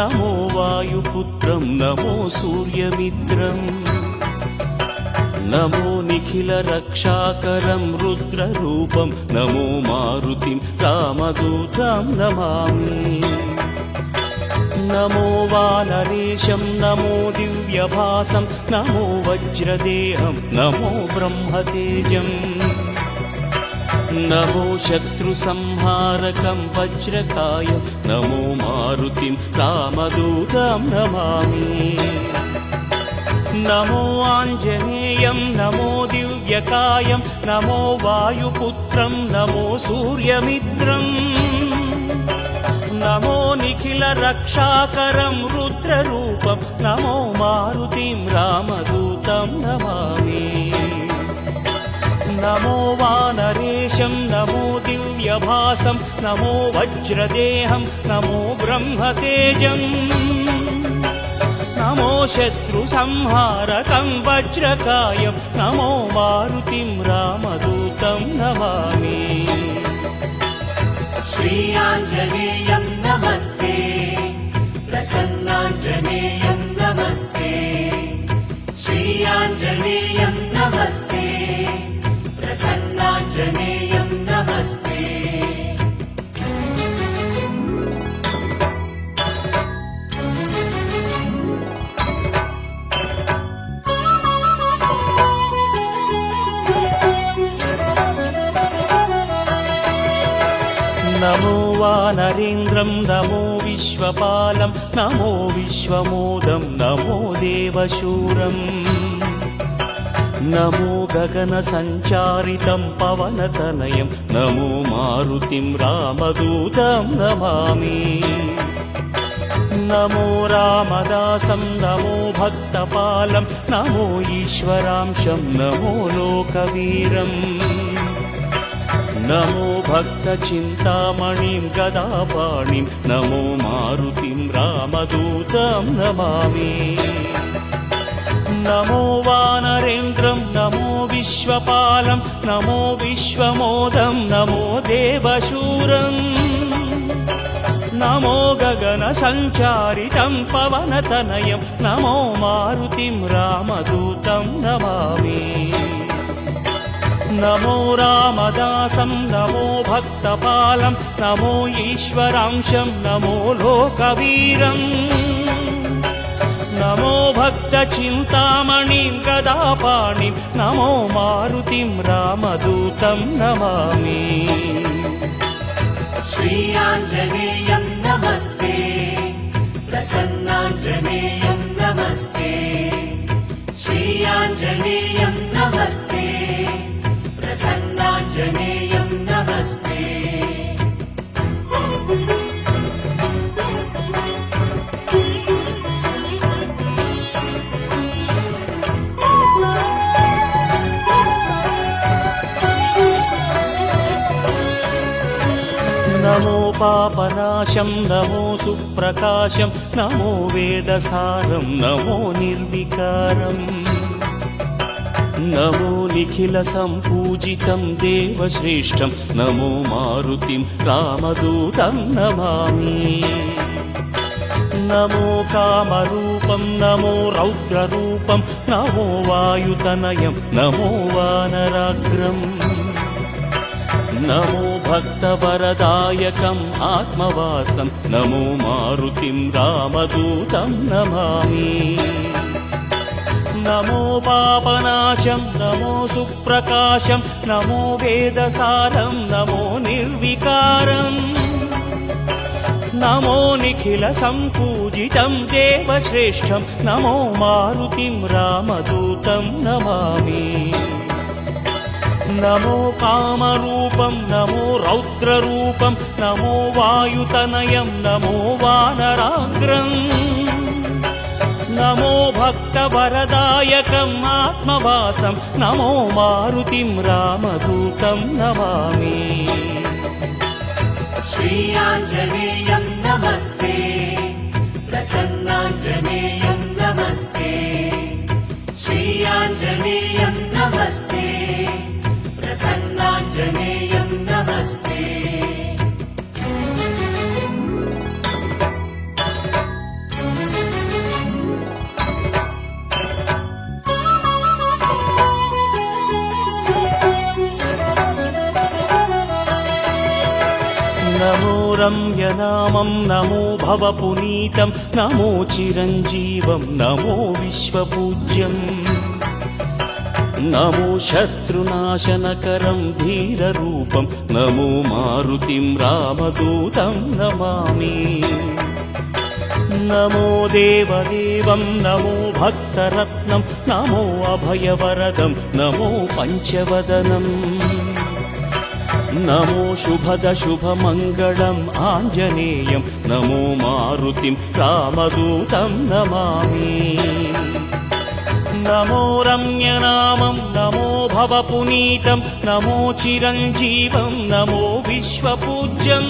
నమో వాయుపుత్రం నమో సూర్యమిత్రం నమో నిఖిల రక్షాకరం రుద్రరూపం నమో మారుతిం రామదూతం నమామి నమో వానరేశం నమో దివ్యభాసం నమో వజ్రదేహం నమో బ్రహ్మతేజం నమో శత్రుసంహారకం వజ్రకాయం నమో మారుతిం రామదూతం నమామి నమో ఆంజనేయం నమో దివ్యకాయం నమో వాయుపుత్రం నమో సూర్యమిత్రం నమో నిఖిల రక్షాకరం రుద్రరూపం నమో మారుతిం రామదూతం నమామి నమో వానరేశం నమో దివ్యభాసం నమో వజ్రదేహం నమో బ్రహ్మతేజం నమో శత్రుసంహారకం వజ్రకాయం నమో మారుతిం రామదూతం నమామి శ్రీ ఆంజనేయం నమస్తే ప్రసన్నాంజనేయం నమస్తే శ్రీ ఆంజనేయం నమస్తే ప్రసన్నాంజనేయం నమస్తే నమో వానరేంద్రం నమో విశ్వపాలం నమో విశ్వమోదం నమో దేవశూరం నమో గగన సంచారితం పవనతనయం నమో మారుతిం రామదూతం నమామి నమో రామదాసం నమో భక్తపాలం నమో ఈశ్వరాంశం నమో లోకవీరం నమో భక్తచింతామణిం గదాపాణిం నమో మారుతిం రామదూతం నమామి నమో వానరేంద్రం నమో విశ్వపాలం నమో విశ్వమోదం నమో దేవశూరం నమో గగన సంచారితం పవనతనయం నమో మారుతిం రామదూతం నమామి నమో రామదాసం నమో భక్తపాలం నమో ఈశ్వరాంశం నమో లోకవీరం నమో భక్తచింతామణిం గదాపాణిం నమో మారుతిం రామదూతం నమామి శ్రీ ఆంజనేయం నమస్తే ప్రసన్నాంజనేయం నమస్తే శ్రీ ఆంజనేయం నమస్తే ప్రసన్నాంజనేయం నమస్తే నమో పాపనాశం నమో సుప్రకాశం నమో వేదసారం నమో నిర్వికారం నమో నిఖిల సంపూజితం దేవశ్రేష్టం నమో మారుతిం రామదూతం నమామి నమో కామరూపం నమో రౌద్రరూపం నమో వాయుతనయం నమో వానరాగ్రం నమో భక్తవరదాయకం ఆత్మవాసం నమో మారుతిం రామదూతం నమామి నమో పాపనాశం నమో సుప్రకాశం నమో వేదసారం నమో నిర్వికారం నమో నిఖిల సంపూజితం దేవశ్రేష్టం నమో మారుతిం రామదూతం నమామి నమో కామరూపం నమో రౌద్రరూపం నమో వాయుతనయం నమో వానరాగ్రం నమో భక్తవరదాయకం ఆత్మవాసం నమో మారుతిం రామదూతం నమామి శ్రీ ఆంజనేయం నమస్తే ప్రసన్నాంజనేయం నమస్తే శ్రీ ఆంజనేయం నమస్తే ప్రసన్నాంజనేయం నమస్తే రమ్యనామం నమో భవపునీతం నమో చిరంజీవం నమో విశ్వపూజ్యం నమో శత్రునాశనకరం ధీరరూపం నమో మారుతిం రామదూతం నమామి నమో దేవదేవం నమో భక్తరత్నం నమో అభయవరదం నమో పంచవదనం నమో శుభద శుభమంగళం ఆంజనేయం నమో మారుతిం రామదూతం నమామి నమో రమ్యనామం నమో భవపునీతం నమో చిరంజీవం నమో విశ్వపూజ్యం